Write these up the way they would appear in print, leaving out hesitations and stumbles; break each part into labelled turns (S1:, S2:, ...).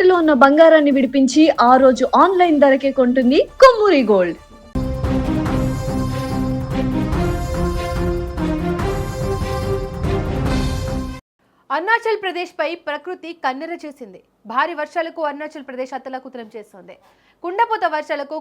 S1: తాకట్టులో ఉన్న బంగారాన్ని విడిపించి ఆ రోజు ఆన్లైన్ ధరకే కొంటుంది కొమ్మూరి గోల్డ్.
S2: అరుణాచల్ ప్రదేశ్ పై ప్రకృతి కన్నెర చేసింది. భారీ వర్షాలకు అరుణాచల్ ప్రదేశ్ అతలాకుతలం చేస్తోంది. కుండపోత వర్షాలకు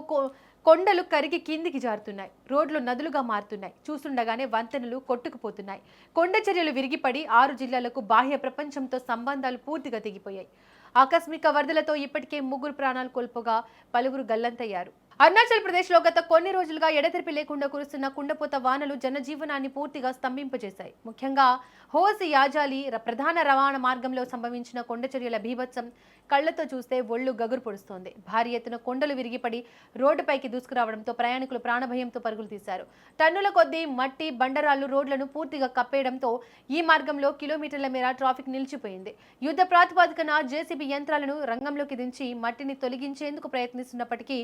S2: కొండలు కరిగి కిందికి జారుతున్నాయి. రోడ్లు నదులుగా మారుతున్నాయి. చూస్తుండగానే వంతెనలు కొట్టుకుపోతున్నాయి. కొండ చర్యలు విరిగిపడి 6 జిల్లాలకు బాహ్య ప్రపంచంతో సంబంధాలు పూర్తిగా తెగిపోయాయి. ఆకస్మిక వరదలతో ఇప్పటికే 3 ప్రాణాలు కోల్పోగా పలువురు గల్లంతయ్యారు. అరుణాచల్ ప్రదేశ్ లో గత కొన్ని రోజులుగా ఎడతెరిపి లేకుండా కురుస్తున్న కుండపోత వానలు జనజీవనాన్ని పూర్తిగా స్తంభింపజేశాయి. ముఖ్యంగా హోస్ యాజాలి ప్రధాన రవాణా మార్గంలో సంభవించిన కొండచర్యల బీభత్సం కళ్లతో చూస్తే ఒళ్ళు గగురు పొడుస్తోంది. భారీ ఎత్తున కొండలు విరిగిపడి రోడ్డుపైకి దూసుకురావడంతో ప్రయాణికులు ప్రాణభయంతో పరుగులు తీశారు. టన్నుల కొద్దీ మట్టి బండరాళ్లు రోడ్లను పూర్తిగా కప్పేయడంతో ఈ మార్గంలో కిలోమీటర్ల మేర ట్రాఫిక్ నిలిచిపోయింది. యుద్ధ ప్రాతిపదికన జేసీబీ యంత్రాలను రంగంలోకి దించి మట్టిని తొలగించేందుకు ప్రయత్నిస్తున్నప్పటికీ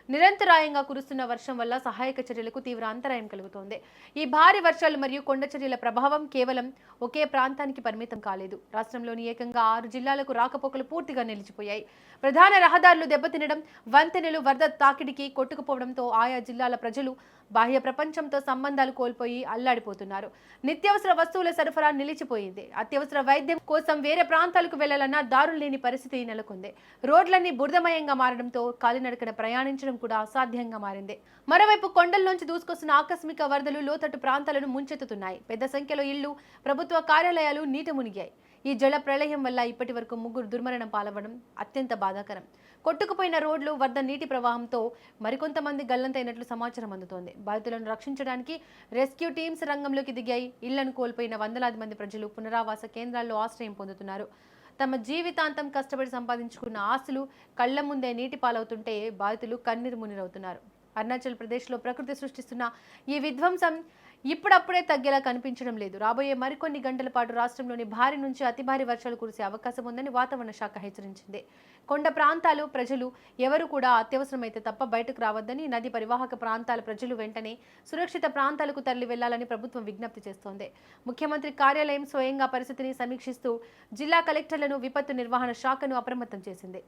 S2: నిరంతరాయంగా కురుస్తున్న వర్షం వల్ల సహాయక చర్యలకు తీవ్ర అంతరాయం కలుగుతోంది. ఈ భారీ వర్షాలు మరియు కొండ చర్యల ప్రభావం కేవలం ఒకే ప్రాంతానికి పరిమితం కాలేదు. రాష్ట్రంలోని ఏకంగా 6 జిల్లాలకు రాకపోకలు పూర్తిగా నిలిచిపోయాయి. ప్రధాన రహదారులు దెబ్బతినడం, వంతెనలు వరద తాకిడికి కొట్టుకుపోవడంతో ఆయా జిల్లాల ప్రజలు బాహ్య ప్రపంచంతో సంబంధాలు కోల్పోయి అల్లాడిపోతున్నారు. నిత్యావసర వస్తువుల సరఫరా నిలిచిపోయింది. అత్యవసర వైద్యం కోసం వేరే ప్రాంతాలకు వెళ్లాలన్నా దారులు లేని పరిస్థితి నెలకొంది. రోడ్లన్నీ బురదమయంగా మారడంతో కాలినడకన ప్రయాణించడం కూడా అసాధ్యంగా మారింది. మరోవైపు కొండల నుంచి దూసుకొస్తున్న ఆకస్మిక వరదలు లోతట్టు ప్రాంతాలను ముంచెత్తుతున్నాయి. పెద్ద సంఖ్యలో ఇళ్లు, ప్రభుత్వ కార్యాలయాలు నీట మునిగాయి. ఈ జల ప్రళయం వల్ల ఇప్పటి వరకు 3 దుర్మరణం పాలవడం అత్యంత బాధాకరం. కొట్టుకుపోయిన రోడ్లు, వరద నీటి ప్రవాహంతో మరికొంతమంది గల్లంతైనట్లు సమాచారం అందుతోంది. బాధితులను రక్షించడానికి రెస్క్యూ టీమ్స్ రంగంలోకి దిగాయి. ఇళ్లను కోల్పోయిన వందలాది మంది ప్రజలు పునరావాస కేంద్రాల్లో ఆశ్రయం పొందుతున్నారు. తమ జీవితాంతం కష్టపడి సంపాదించుకున్న ఆస్తులు కళ్ల ముందే నీటి పాలవుతుంటే బాధితులు కన్నీరు మున్నీరవుతున్నారు. అరుణాచల్ ప్రదేశ్లో ప్రకృతి సృష్టిస్తున్న ఈ విధ్వంసం ఇప్పుడప్పుడే తగ్గేలా కనిపించడం లేదు. రాబోయే మరికొన్ని గంటల పాటు రాష్ట్రంలోని భారీ నుంచి అతి భారీ వర్షాలు కురిసే అవకాశం ఉందని వాతావరణ శాఖ హెచ్చరించింది. కొండ ప్రాంతాలు ప్రజలు ఎవరు కూడా అత్యవసరమైతే తప్ప బయటకు రావద్దని, నది పరివాహక ప్రాంతాల ప్రజలు వెంటనే సురక్షిత ప్రాంతాలకు తరలి వెళ్లాలని ప్రభుత్వం విజ్ఞప్తి చేస్తోంది. ముఖ్యమంత్రి కార్యాలయం స్వయంగా పరిస్థితిని సమీక్షిస్తూ జిల్లా కలెక్టర్లను, విపత్తు నిర్వహణ శాఖను అప్రమత్తం చేసింది.